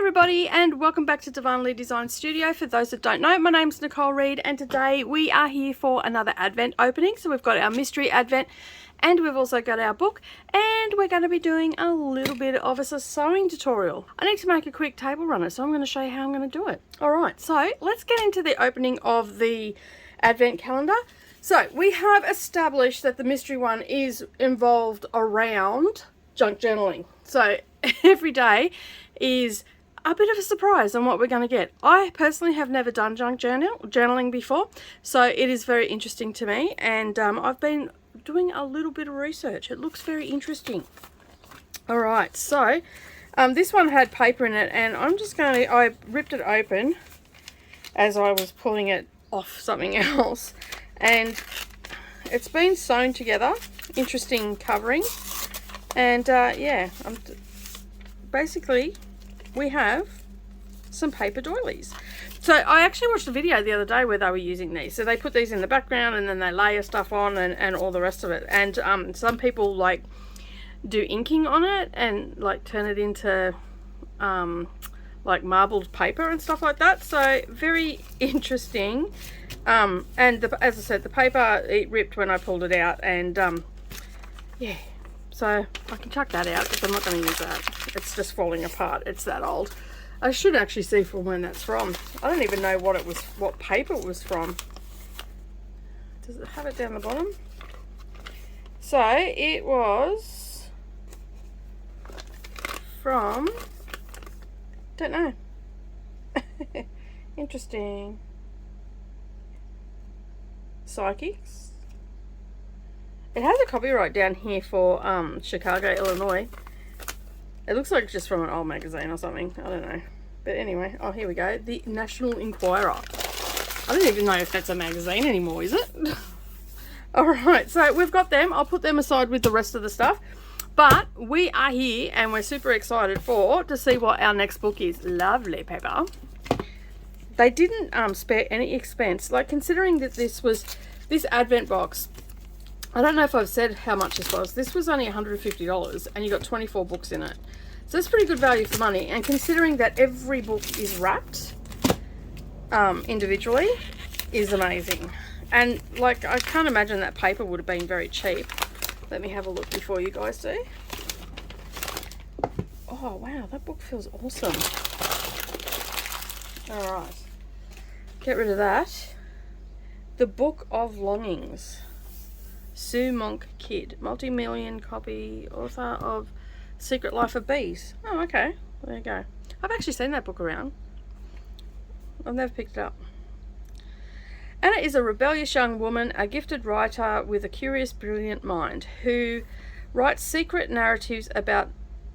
everybody, and welcome back to Darvanalee Designs Studio. For those that don't know, my name's Nicole Reed, and today we are here for another Advent opening. So we've got our mystery Advent, and we've also got our book, and we're going to be doing a little bit of a sewing tutorial. I need to make a quick table runner, so I'm going to show you how I'm going to do it. Alright, so let's get into the opening of the Advent calendar. So we have established that the mystery one is involved around junk journaling. So every day is a bit of a surprise on what we're going to get. I personally have never done junk journaling before, so it is very interesting to me, and I've been doing a little bit of research. It looks very interesting. Alright, so this one had paper in it, and I ripped it open as I was pulling it off something else, and it's been sewn together. Interesting covering, and yeah, basically we have some paper doilies. So I actually watched a video the other day where they were using these. So they put these in the background and then they layer stuff on and all the rest of it. And some people like do inking on it and like turn it into like marbled paper and stuff like that. So very interesting. And as I said, the paper, it ripped when I pulled it out, and yeah. So I can chuck that out because I'm not going to use that. It's just falling apart. It's that old. I should actually see from when that's from. I don't even know what paper it was from. Does it have it down the bottom? So it was from, don't know. Interesting. Psychics. It has a copyright down here for Chicago, Illinois. It looks like just from an old magazine or something. I don't know. But anyway, oh, here we go. The National Enquirer. I don't even know if that's a magazine anymore, is it? Alright, so we've got them. I'll put them aside with the rest of the stuff. But we are here, and we're super excited to see what our next book is. Lovely paper. They didn't spare any expense. Like, considering that this Advent box, I don't know if I've said how much this was. This was only $150, and you got 24 books in it. So it's pretty good value for money. And considering that every book is wrapped individually, is amazing. And like, I can't imagine that paper would have been very cheap. Let me have a look before you guys do. Oh wow, that book feels awesome. All right, get rid of that. The Book of Longings. Sue Monk Kidd, multi-million copy author of Secret Life of Bees. Oh, okay. There you go. I've actually seen that book around. I've never picked it up. Anna is a rebellious young woman, a gifted writer with a curious, brilliant mind, who writes secret narratives about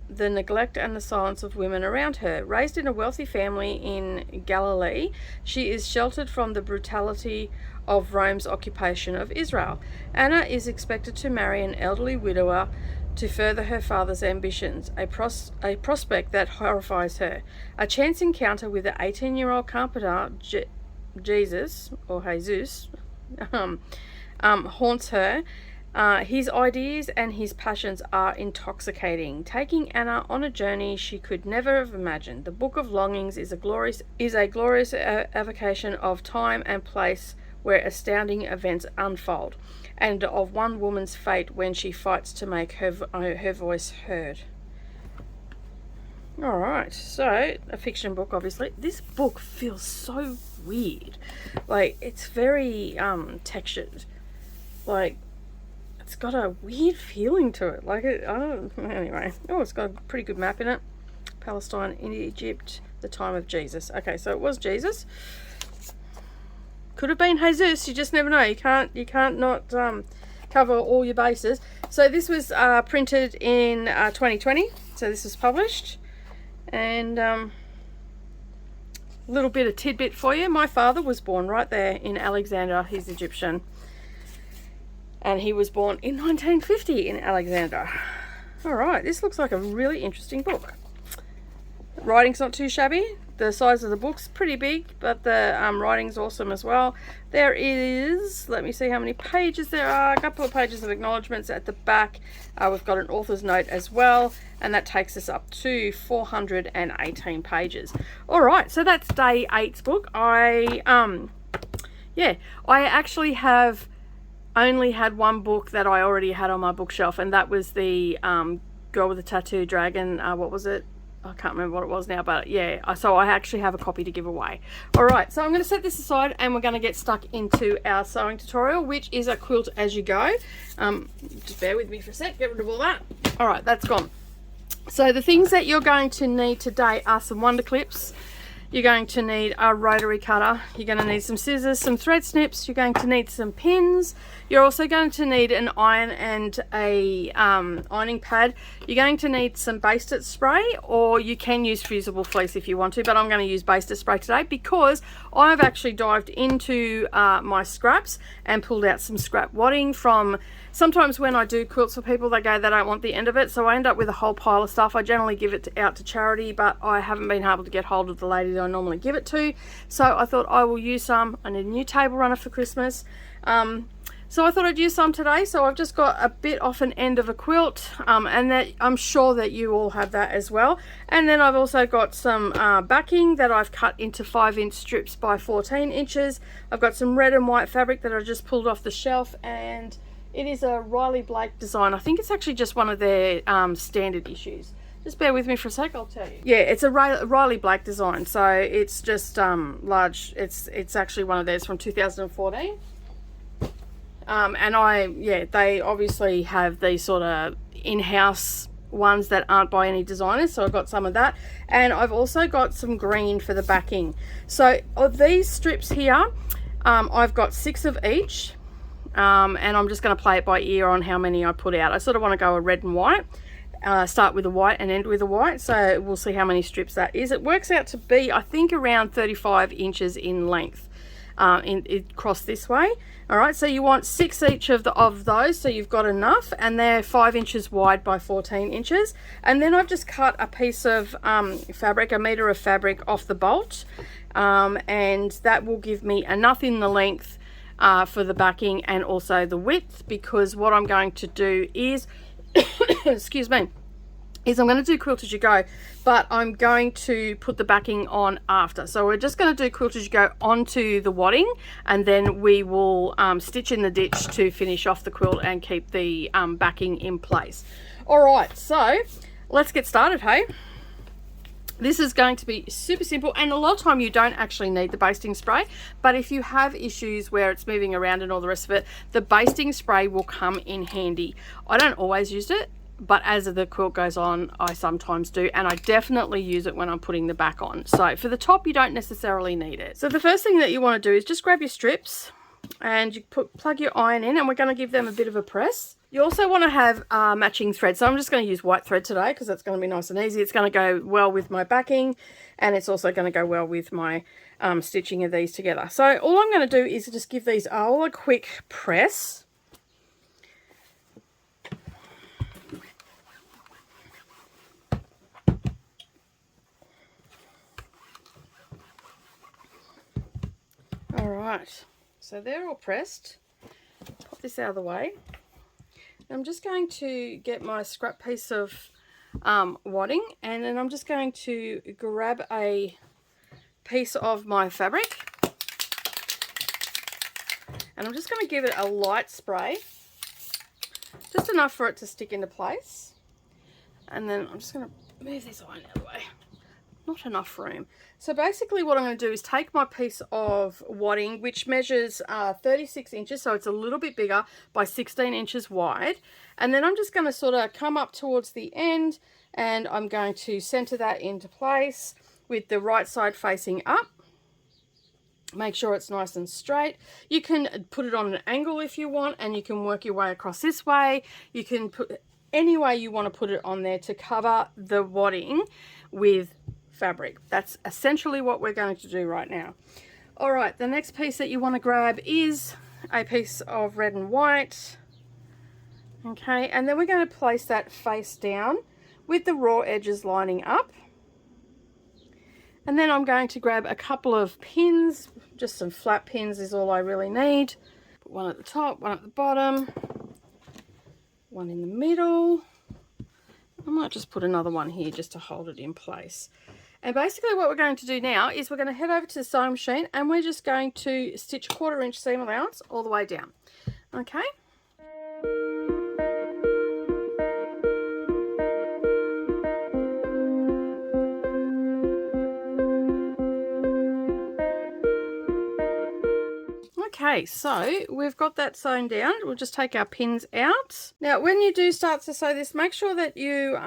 the neglect and the silence of women around her. Raised in a wealthy family in Galilee, she is sheltered from the brutality of Rome's occupation of Israel. Anna is expected to marry an elderly widower to further her father's ambitions, a prospect that horrifies her. A chance encounter with the 18-year-old carpenter Jesus haunts her. His ideas and his passions are intoxicating, taking Anna on a journey she could never have imagined. The Book of Longings is a glorious evocation of time and place where astounding events unfold, and of one woman's fate when she fights to make her voice heard. Alright, so a fiction book, obviously. This book feels so weird. Like, it's very textured. Like, it's got a weird feeling to it. Like, anyway. Oh, it's got a pretty good map in it. Palestine, Egypt, the time of Jesus. Okay, so it was Jesus. Could have been Jesus. You just never know. You can't not cover all your bases. So this was printed in 2020. So this was published. And a little bit of tidbit for you. My father was born right there in Alexandria. He's Egyptian. And he was born in 1950 in Alexandria. Alright, this looks like a really interesting book. Writing's not too shabby. the size of the book's pretty big, but the writing's awesome as well. There is, let me see how many pages there are, a couple of pages of acknowledgements at the back. We've got an author's note as well, and that takes us up to 418 pages. All right, so that's day 8's book. I actually have only had one book that I already had on my bookshelf, and that was the Girl with the Tattoo Dragon. What was it? I can't remember what it was now, but yeah, so I actually have a copy to give away. All right, so I'm going to set this aside and we're going to get stuck into our sewing tutorial, which is a quilt as you go. Just bear with me for a sec, get rid of all that. All right, that's gone. So the things that you're going to need today are some wonder clips. You're going to need a rotary cutter. You're going to need some scissors, some thread snips. You're going to need some pins. You're also going to need an iron and a ironing pad. You're going to need some basted spray, or you can use fusible fleece if you want to, but I'm going to use basted spray today because I've actually dived into my scraps and pulled out some scrap wadding from. Sometimes when I do quilts for people, they go they don't want the end of it, so I end up with a whole pile of stuff. I generally give it out to charity, but I haven't been able to get hold of the lady that I normally give it to, so I thought I will use some. I need a new table runner for Christmas, so I thought I'd use some today. So I've just got a bit off an end of a quilt, and that I'm sure that you all have that as well. And then I've also got some backing that I've cut into 5-inch strips by 14 inches. I've got some red and white fabric that I just pulled off the shelf, and it is a Riley Blake design. I think it's actually just one of their standard issues. Just bear with me for a sec, I'll tell you. Yeah, it's a Riley Blake design, so it's just large. It's actually one of theirs from 2014. And they obviously have these sort of in-house ones that aren't by any designers, so I've got some of that. And I've also got some green for the backing. So of these strips here, I've got 6 of each. And I'm just going to play it by ear on how many I put out. I sort of want to go a red and white, start with a white and end with a white, so we'll see how many strips that is. It works out to be, I think, around 35 inches in length across this way. All right, so you want 6 each of those, so you've got enough, and they're 5 inches wide by 14 inches. And then I've just cut a piece of fabric, a meter of fabric off the bolt, and that will give me enough in the length for the backing and also the width, because what I'm going to do is excuse me, is I'm going to do quilt as you go, but I'm going to put the backing on after. So we're just going to do quilt as you go onto the wadding, and then we will stitch in the ditch to finish off the quilt and keep the backing in place. All right, so let's get started, hey? This is going to be super simple, and a lot of time you don't actually need the basting spray, but if you have issues where it's moving around and all the rest of it, the basting spray will come in handy. I don't always use it, but as the quilt goes on, I sometimes do, and I definitely use it when I'm putting the back on. So for the top, you don't necessarily need it. So the first thing that you want to do is just grab your strips and you plug your iron in, and we're going to give them a bit of a press. You also want to have matching thread, so I'm just going to use white thread today because that's going to be nice and easy. It's going to go well with my backing, and it's also going to go well with my stitching of these together. So all I'm going to do is just give these all a quick press. All right, so they're all pressed. Pop this out of the way. I'm just going to get my scrap piece of wadding, and then I'm just going to grab a piece of my fabric, and I'm just going to give it a light spray, just enough for it to stick into place. And then I'm just going to move this iron out of the way. Not enough room. So basically what I'm going to do is take my piece of wadding, which measures 36 inches, so it's a little bit bigger, by 16 inches wide, and then I'm just going to sort of come up towards the end, and I'm going to center that into place with the right side facing up. Make sure it's nice and straight. You can put it on an angle if you want, and you can work your way across this way. You can put any way you want to put it on there to cover the wadding with fabric. That's essentially what we're going to do right now. All right, the next piece that you want to grab is a piece of red and white. Okay, and then we're going to place that face down with the raw edges lining up. And then I'm going to grab a couple of pins, just some flat pins is all I really need. Put one at the top, one at the bottom, one in the middle. I might just put another one here just to hold it in place. And basically what we're going to do now is we're going to head over to the sewing machine and we're just going to stitch 1/4 inch seam allowance all the way down. Okay. Okay, so we've got that sewn down. We'll just take our pins out. Now, when you do start to sew this, make sure that you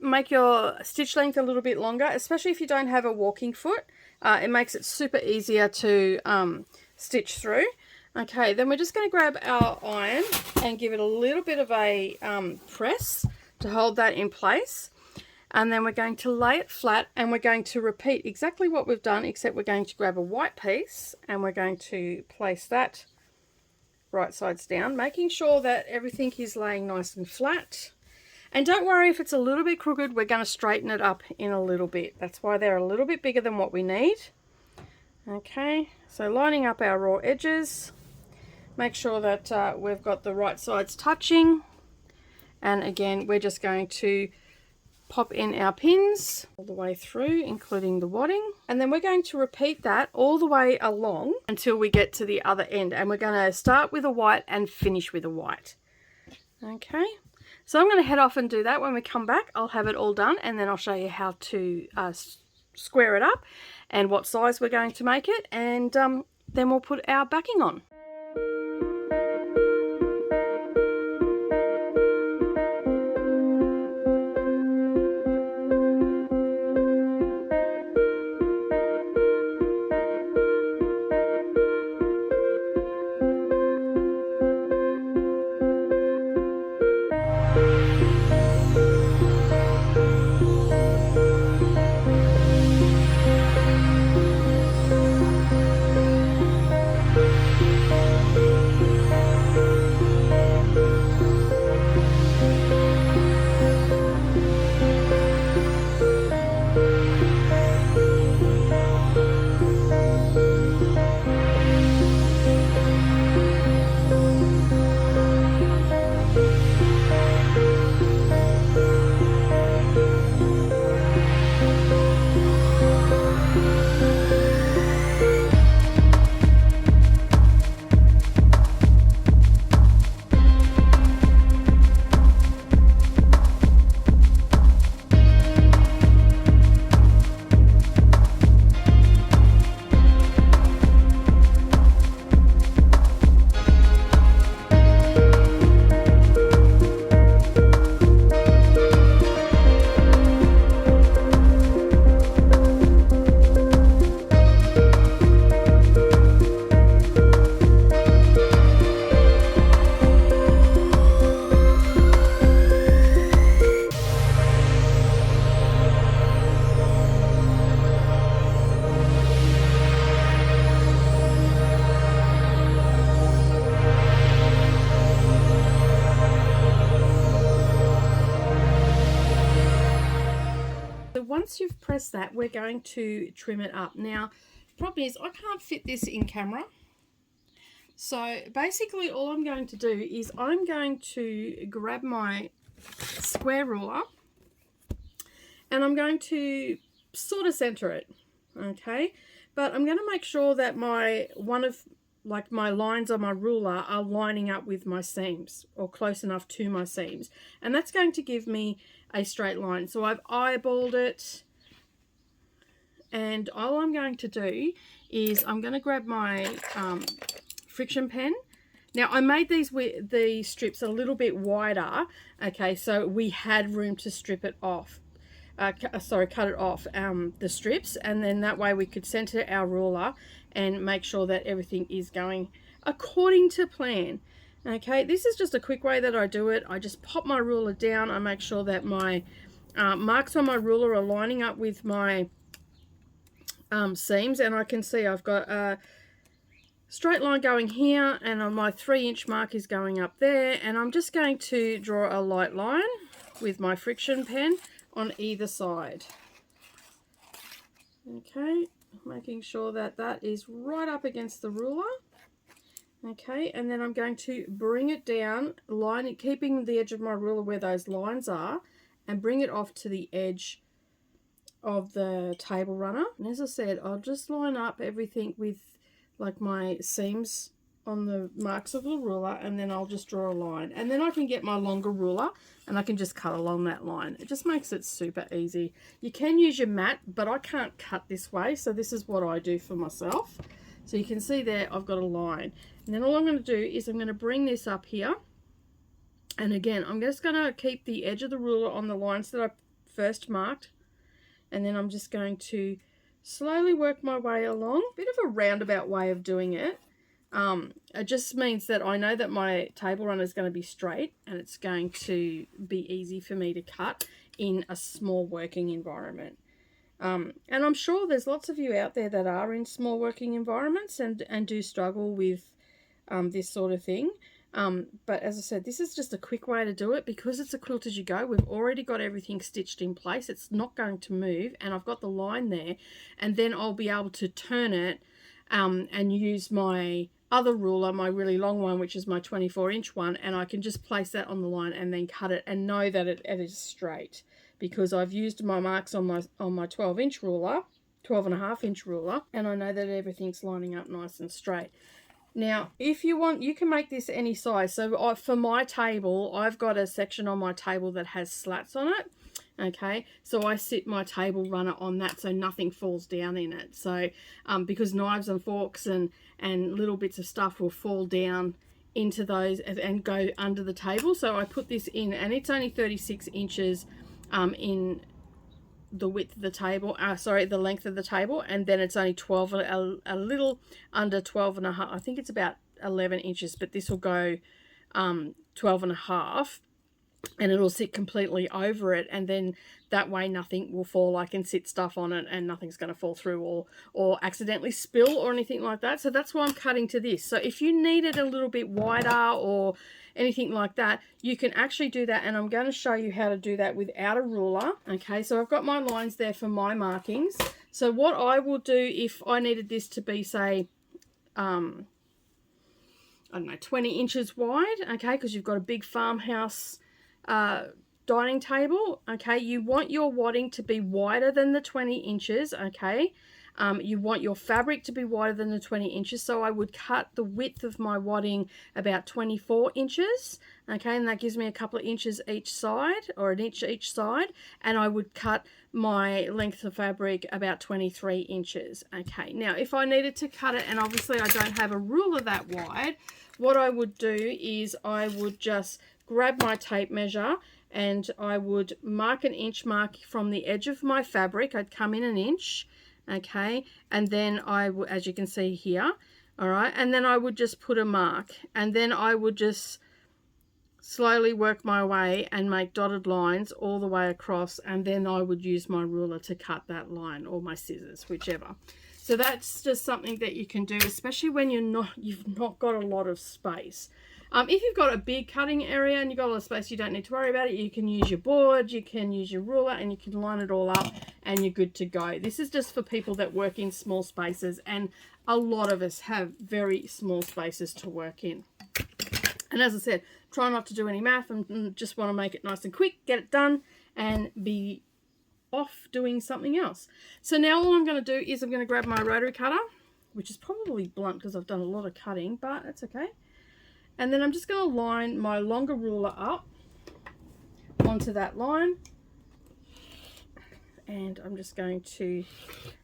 make your stitch length a little bit longer, especially if you don't have a walking foot. It makes it super easier to stitch through. Okay, then we're just going to grab our iron and give it a little bit of a press to hold that in place. And then we're going to lay it flat and we're going to repeat exactly what we've done, except we're going to grab a white piece and we're going to place that right sides down, making sure that everything is laying nice and flat. And don't worry if it's a little bit crooked, we're going to straighten it up in a little bit. That's why they're a little bit bigger than what we need. Okay, so lining up our raw edges, make sure that we've got the right sides touching. And again, we're just going to pop in our pins all the way through, including the wadding, and then we're going to repeat that all the way along until we get to the other end, and we're going to start with a white and finish with a white. Okay, so I'm going to head off and do that. When we come back, I'll have it all done and then I'll show you how to square it up and what size we're going to make it, and then we'll put our backing on. Once you've pressed that, we're going to trim it up. Now, the problem is I can't fit this in camera. So basically all I'm going to do is I'm going to grab my square ruler and I'm going to sort of center it, okay? But I'm going to make sure that my lines on my ruler are lining up with my seams or close enough to my seams. And that's going to give me a straight line. So I've eyeballed it, and all I'm going to do is I'm going to grab my friction pen. Now I made the strips a little bit wider, okay, so we had room to strip it off. Cut it off, the strips, and then that way we could center our ruler and make sure that everything is going according to plan. Okay, this is just a quick way that I do it. I just pop my ruler down. I make sure that my marks on my ruler are lining up with my seams, and I can see I've got a straight line going here, and on my 3-inch mark is going up there, and I'm just going to draw a light line with my friction pen on either side. Okay, making sure that that is right up against the ruler. Okay, and then I'm going to bring it down, line it, keeping the edge of my ruler where those lines are, and bring it off to the edge of the table runner. And as I said, I'll just line up everything with like my seams on the marks of the ruler, and then I'll just draw a line, and then I can get my longer ruler and I can just cut along that line. It just makes it super easy. You can use your mat, but I can't cut this way, so this is what I do for myself. So you can see there I've got a line, and then all I'm going to do is I'm going to bring this up here, and again I'm just going to keep the edge of the ruler on the lines that I first marked, and then I'm just going to slowly work my way along. Bit of a roundabout way of doing it. It just means that I know that my table runner is going to be straight, and it's going to be easy for me to cut in a small working environment. And I'm sure there's lots of you out there that are in small working environments and do struggle with this sort of thing. But as I said, this is just a quick way to do it because it's a quilt as you go. We've already got everything stitched in place. It's not going to move, and I've got the line there, and then I'll be able to turn it and use my other ruler, my really long one, which is my 24-inch one, and I can just place that on the line and then cut it and know that it is straight, because I've used my marks on my 12-inch ruler, 12.5-inch ruler, and I know that everything's lining up nice and straight. Now, if you want, you can make this any size. So for my table, I've got a section on my table that has slats on it. Okay, so I sit my table runner on that so nothing falls down in it. So because knives and forks and little bits of stuff will fall down into those and go under the table. So I put this in, and it's only 36 inches in the width of the table, the length of the table, and then it's only 12, a little under 12.5. I think it's about 11 inches, but this will go 12.5, and it'll sit completely over it, and then that way nothing will fall. I can sit stuff on it and nothing's going to fall through or accidentally spill or anything like that. So that's why I'm cutting to this. So if you need it a little bit wider or anything like that, you can actually do that, and I'm going to show you how to do that without a ruler. Okay, so I've got my lines there for my markings. So what I will do if I needed this to be, say, I don't know, 20 inches wide, okay, because you've got a big farmhouse dining table, okay, you want your wadding to be wider than the 20 inches, okay. You want your fabric to be wider than the 20 inches, so I would cut the width of my wadding about 24 inches, okay, and that gives me a couple of inches each side, or an inch each side, and I would cut my length of fabric about 23 inches, okay. Now, if I needed to cut it, and obviously I don't have a ruler that wide, what I would do is I would just grab my tape measure and I would mark an inch mark from the edge of my fabric. I'd come in an inch, okay, and then I would, as you can see here, all right, and then I would just put a mark, and then I would just slowly work my way and make dotted lines all the way across, and then I would use my ruler to cut that line, or my scissors, whichever. So that's just something that you can do, especially when you've not got a lot of space. If you've got a big cutting area and you've got a lot of space, you don't need to worry about it. You can use your board, you can use your ruler, and you can line it all up and you're good to go. This is just for people that work in small spaces, and a lot of us have very small spaces to work in. And as I said, try not to do any math and just want to make it nice and quick, get it done, and be off doing something else. So now all I'm going to do is I'm going to grab my rotary cutter, which is probably blunt because I've done a lot of cutting, but that's okay. And then I'm just going to line my longer ruler up onto that line, and I'm just going to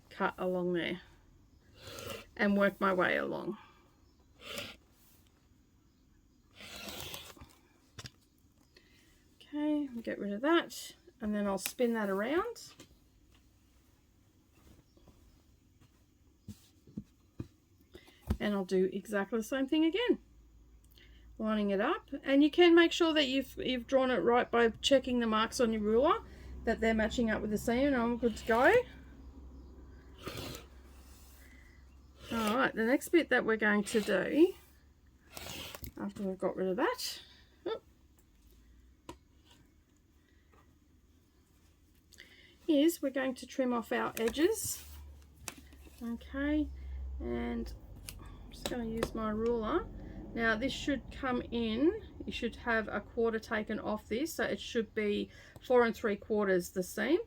cut along there and work my way along. Okay, I'll get rid of that, and then I'll spin that around. And I'll do exactly the same thing again. Lining it up, and you can make sure that you've drawn it right by checking the marks on your ruler that they're matching up with the seam, and I'm good to go. Alright, the next bit that we're going to do after we've got rid of that is we're going to trim off our edges. Okay, and I'm just going to use my ruler. Now this should come in, you should have a quarter taken off this, so it should be 4 3/4 the seam,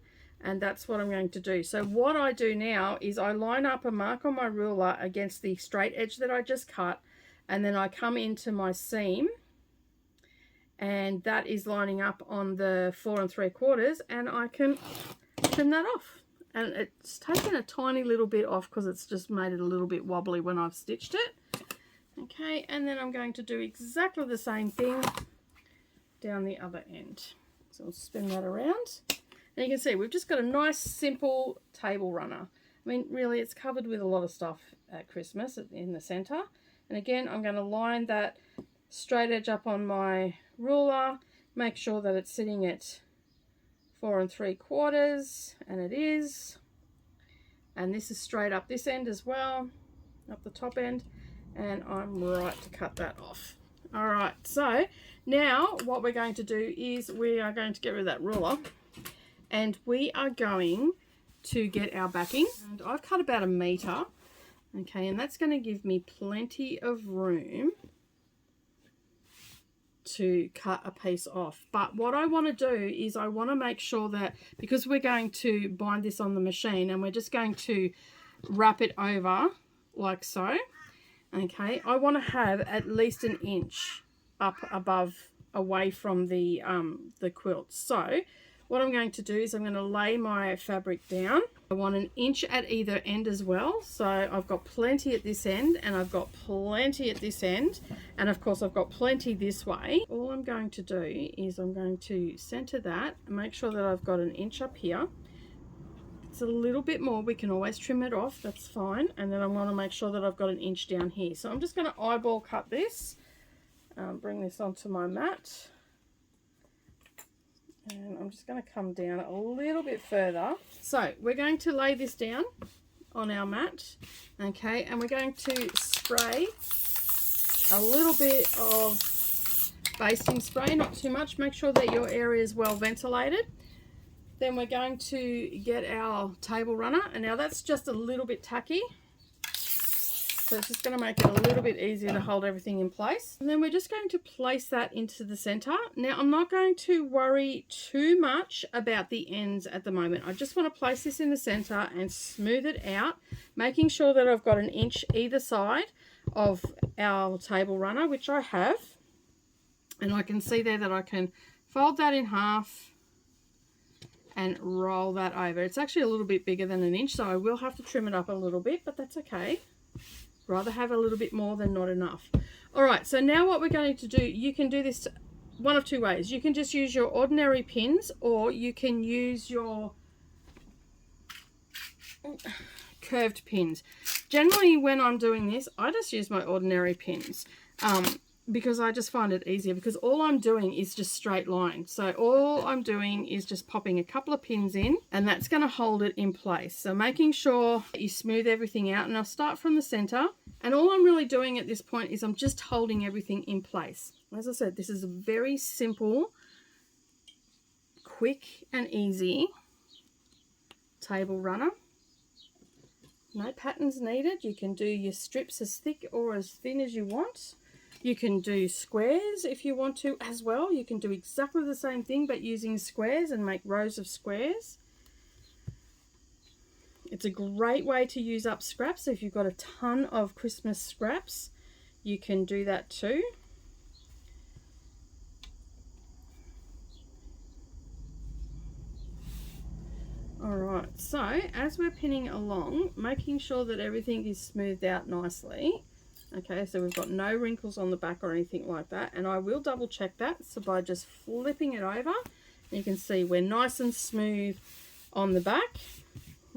and that's what I'm going to do. So what I do now is I line up a mark on my ruler against the straight edge that I just cut, and then I come into my seam, and that is lining up on the 4 3/4, and I can trim that off. And it's taken a tiny little bit off because it's just made it a little bit wobbly when I've stitched it. Okay, and then I'm going to do exactly the same thing down the other end. So I'll spin that around. And you can see we've just got a nice simple table runner. I mean, really, it's covered with a lot of stuff at Christmas in the center. And again, I'm going to line that straight edge up on my ruler, make sure that it's sitting at 4 3/4, and it is. And this is straight up this end as well, up the top end, and I'm right to cut that off. All right, so now what we're going to do is we are going to get rid of that ruler, and we are going to get our backing. And I've cut about 1 meter, okay, and that's going to give me plenty of room to cut a piece off. But what I want to do is I want to make sure that, because we're going to bind this on the machine and we're just going to wrap it over like so, okay, I want to have at least 1 inch up above, away from the quilt. So what I'm going to do is I'm going to lay my fabric down. I want 1 inch at either end as well. So I've got plenty at this end, and I've got plenty at this end, and of course I've got plenty this way. All I'm going to do is I'm going to center that and make sure that I've got 1 inch up here. It's a little bit more, we can always trim it off, that's fine. And then I want to make sure that I've got 1 inch down here. So I'm just going to eyeball cut this, bring this onto my mat. And I'm just going to come down a little bit further. So we're going to lay this down on our mat, okay, and we're going to spray a little bit of basting spray, not too much. Make sure that your area is well ventilated. Then we're going to get our table runner, and now that's just a little bit tacky. So it's just going to make it a little bit easier to hold everything in place. And then we're just going to place that into the center. Now I'm not going to worry too much about the ends at the moment. I just want to place this in the center and smooth it out, making sure that I've got 1 inch either side of our table runner, which I have. And I can see there that I can fold that in half and roll that over. It's actually a little bit bigger than 1 inch, so I will have to trim it up a little bit, but that's okay. Rather have a little bit more than not enough. All right, so now what we're going to do, you can do this one of two ways. You can just use your ordinary pins, or you can use your curved pins. Generally, when I'm doing this, I just use my ordinary pins because I just find it easier, because all I'm doing is just straight line. So all I'm doing is just popping a couple of pins in, and that's going to hold it in place. So making sure you smooth everything out, and I'll start from the center, and all I'm really doing at this point is I'm just holding everything in place. As I said, this is a very simple, quick and easy table runner. No patterns needed. You can do your strips as thick or as thin as you want. You can do squares if you want to as well. You can do exactly the same thing but using squares and make rows of squares. It's a great way to use up scraps. If you've got a ton of Christmas scraps, you can do that too. Alright, so as we're pinning along, making sure that everything is smoothed out nicely. Okay, so we've got no wrinkles on the back or anything like that, and I will double check that. So by just flipping it over, you can see we're nice and smooth on the back.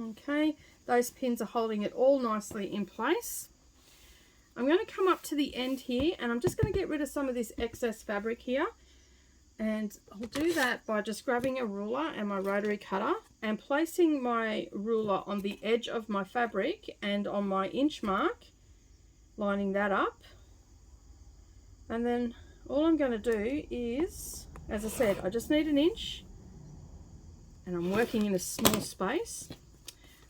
Okay, those pins are holding it all nicely in place. I'm going to come up to the end here, and I'm just going to get rid of some of this excess fabric here, and I'll do that by just grabbing a ruler and my rotary cutter and placing my ruler on the edge of my fabric and on my inch mark, lining that up. And then all I'm going to do is, as I said, I just need 1 inch, and I'm working in a small space.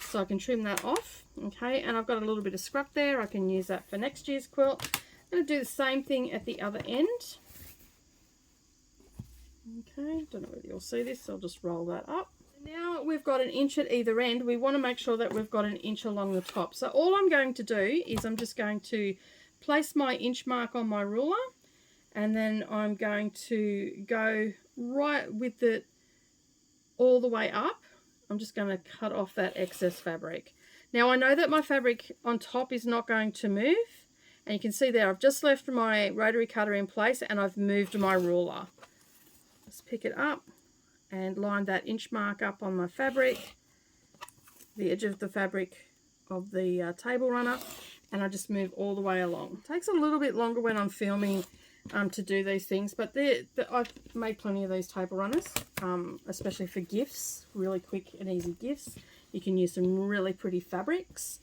so I can trim that off. Okay, and I've got a little bit of scrap there. I can use that for next year's quilt. I'm going to do the same thing at the other end. Okay, don't know whether you'll see this, so I'll just roll that up. Now we've got an inch at either end. We want to make sure that we've got an inch along the top. So all I'm going to do is I'm just going to place my inch mark on my ruler, and then I'm going to go right with it all the way up. I'm just going to cut off that excess fabric. Now I know that my fabric on top is not going to move, and you can see there I've just left my rotary cutter in place and I've moved my ruler. Let's pick it up and line that inch mark up on my fabric, the edge of the fabric of the table runner, and I just move all the way along. It takes a little bit longer when I'm filming to do these things, but I've made plenty of these table runners, especially for gifts, really quick and easy gifts. You can use some really pretty fabrics,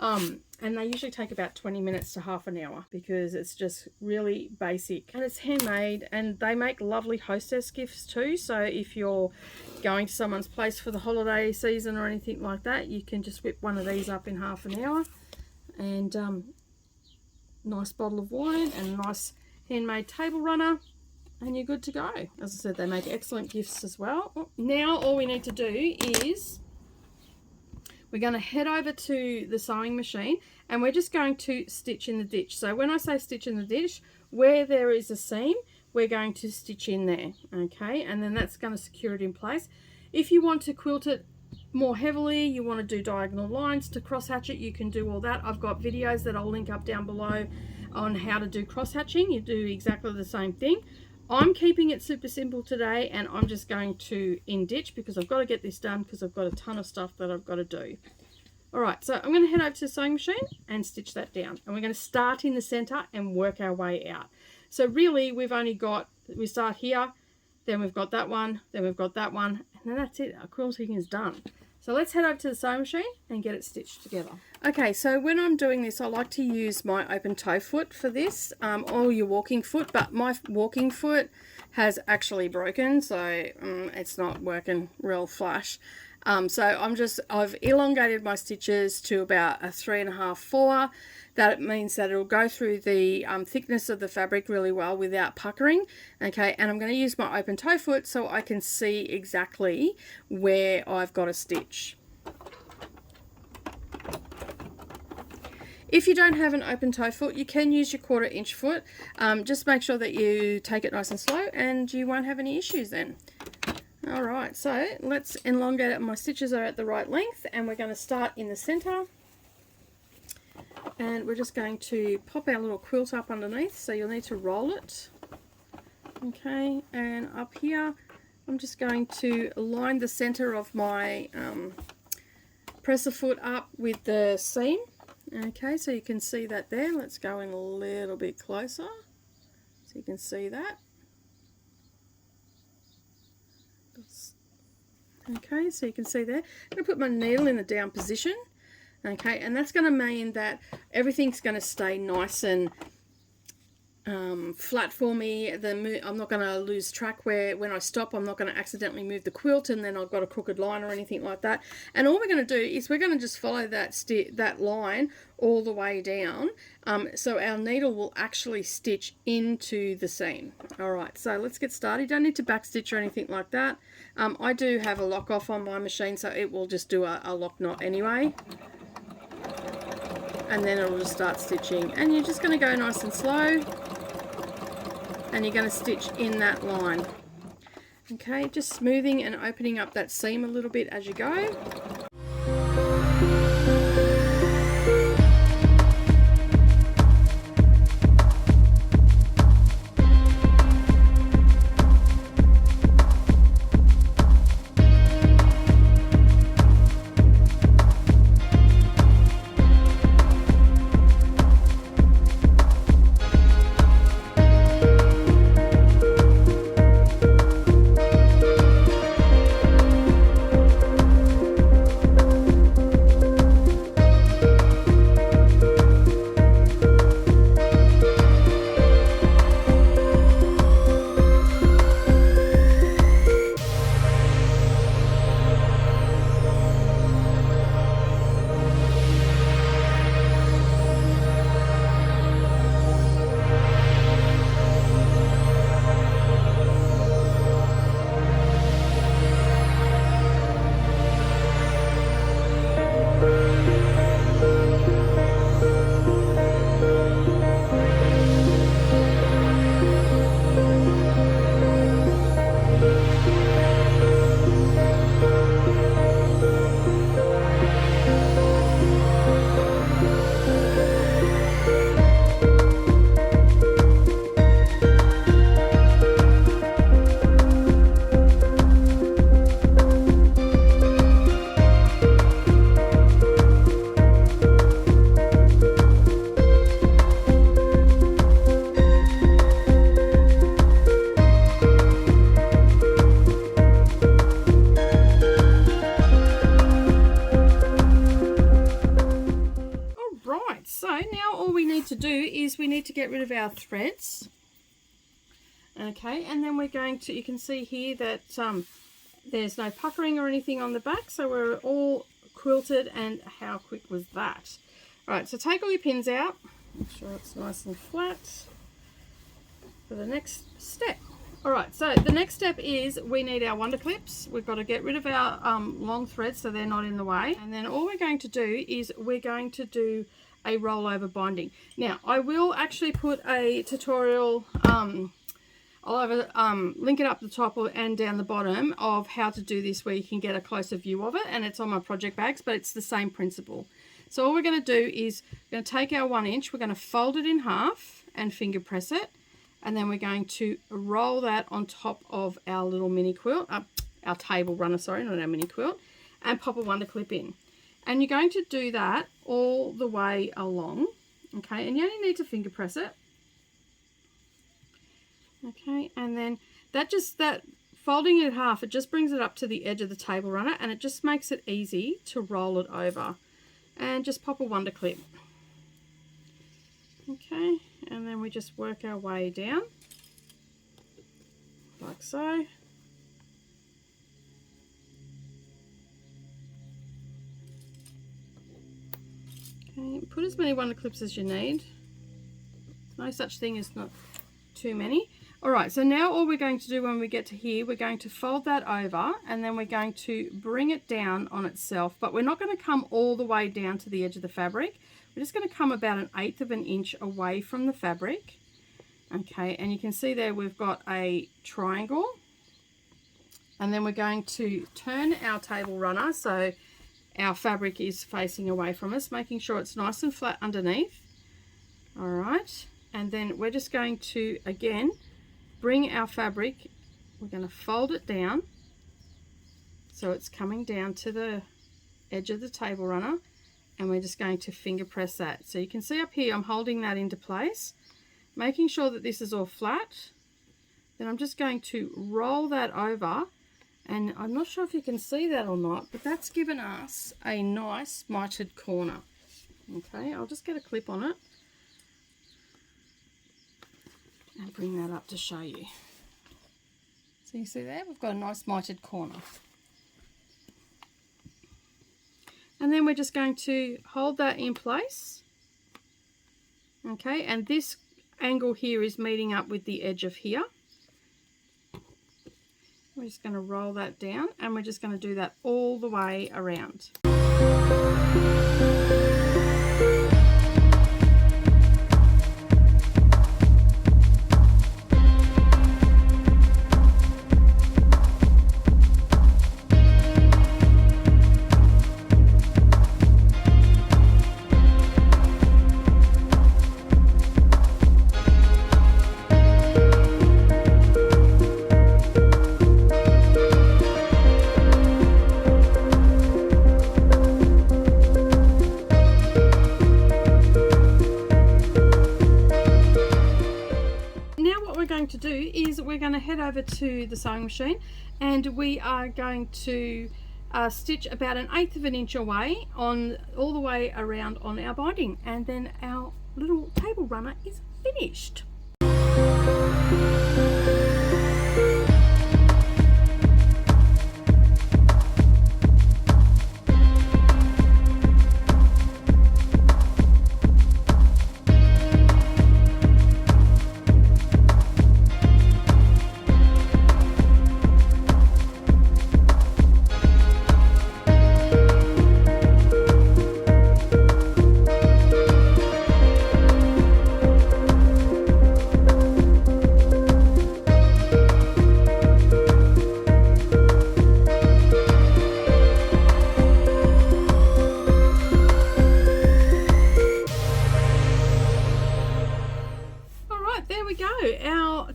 and they usually take about 20 minutes to half an hour because it's just really basic and it's handmade, and they make lovely hostess gifts too. So if you're going to someone's place for the holiday season or anything like that, you can just whip one of these up in half an hour, and nice bottle of wine and a nice handmade table runner, and you're good to go. As I said, they make excellent gifts as well. Now all we need to do is we're going to head over to the sewing machine, and we're just going to stitch in the ditch. So when I say stitch in the ditch, where there is a seam, we're going to stitch in there, okay, and then that's going to secure it in place. If you want to quilt it more heavily, you want to do diagonal lines to cross hatch it, you can do all that. I've got videos that I'll link up down below on how to do cross hatching. You do exactly the same thing. I'm keeping it super simple today, and I'm just going to in ditch because I've got to get this done because I've got a ton of stuff that I've got to do. Alright, so I'm going to head over to the sewing machine and stitch that down, and we're going to start in the center and work our way out. So really we've only got, we start here, then we've got that one, then we've got that one, and then that's it. Our quilting is done. So let's head over to the sewing machine and get it stitched together. Okay, so when I'm doing this, I like to use my open toe foot for this, or your walking foot, but my walking foot has actually broken, so it's not working real flush. So I've elongated my stitches to about a 3.5, 4. That means that it'll go through the thickness of the fabric really well without puckering. Okay, and I'm going to use my open toe foot so I can see exactly where I've got a stitch. If you don't have an open toe foot, you can use your 1/4 inch foot. Just make sure that you take it nice and slow, and you won't have any issues then. Alright, so let's elongate it. My stitches are at the right length, and we're going to start in the center. And we're just going to pop our little quilt up underneath, so you'll need to roll it. Okay, and up here I'm just going to line the center of my presser foot up with the seam. Okay, so you can see that there. Let's go in a little bit closer so you can see that. Okay, so you can see there. I'm going to put my needle in the down position. Okay, and that's going to mean that everything's going to stay nice and flat for me. I'm not going to lose track where when I stop I'm not going to accidentally move the quilt and then I've got a crooked line or anything like that. And all we're going to do is we're going to just follow that line all the way down, so our needle will actually stitch into the seam. Alright, so let's get started. You don't need to back stitch or anything like that. I do have a lock off on my machine, so it will just do a lock knot anyway. And then it'll just start stitching, and you're just going to go nice and slow, and you're going to stitch in that line. Okay, just smoothing and opening up that seam a little bit as you go. now all we need to do is we need to get rid of our threads. Okay, and then we're going to, you can see here that there's no puckering or anything on the back, so we're all quilted, and how quick was that? Alright, so take all your pins out, make sure it's nice and flat for the next step. Alright, so the next step is we need our wonder clips. We've got to get rid of our long threads so they're not in the way, and then all we're going to do is we're going to do a rollover binding. Now I will actually put a tutorial, I'll either link it up the top and down the bottom of how to do this where you can get a closer view of it, and it's on my project bags, but it's the same principle. So all we're going to do is we're going to take our 1 inch, we're going to fold it in half and finger press it, and then we're going to roll that on top of our little mini quilt, our table runner, sorry, not our mini quilt, and pop a wonder clip in. And you're going to do that all the way along, okay, and you only need to finger press it. Okay, and then that folding it in half, it just brings it up to the edge of the table runner, and it just makes it easy to roll it over. And just pop a wonder clip. Okay, and then we just work our way down like so. Okay, put as many wonder clips as you need. No such thing as not too many. Alright, so now all we're going to do when we get to here, we're going to fold that over, and then we're going to bring it down on itself, but we're not going to come all the way down to the edge of the fabric. We're just going to come about 1/8 of an inch away from the fabric. Okay, and you can see there we've got a triangle, and then we're going to turn our table runner so our fabric is facing away from us, making sure it's nice and flat underneath. Alright, and then we're just going to again bring our fabric, we're going to fold it down so it's coming down to the edge of the table runner, and we're just going to finger press that. So you can see up here I'm holding that into place, making sure that this is all flat. Then I'm just going to roll that over, and I'm not sure if you can see that or not, but that's given us a nice mitered corner. Okay, I'll just get a clip on it and bring that up to show you. So you see there, we've got a nice mitered corner. And then we're just going to hold that in place. Okay, and this angle here is meeting up with the edge of here. We're just going to roll that down, and we're just going to do that all the way around. To do is we're going to head over to the sewing machine, and we are going to stitch about 1/8 of an inch away on all the way around on our binding, and then our little table runner is finished.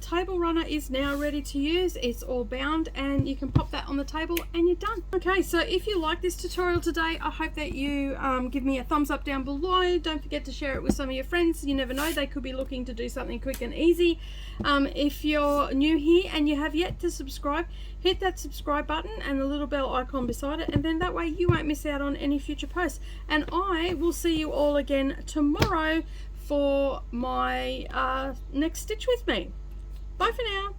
table runner is now ready to use. It's all bound and you can pop that on the table and you're done. Okay, so if you like this tutorial today, I hope that you give me a thumbs up down below. Don't forget to share it with some of your friends. You never know, they could be looking to do something quick and easy. If you're new here and you have yet to subscribe, hit that subscribe button and the little bell icon beside it, and then that way you won't miss out on any future posts. And I will see you all again tomorrow for my next stitch with me. Bye for now.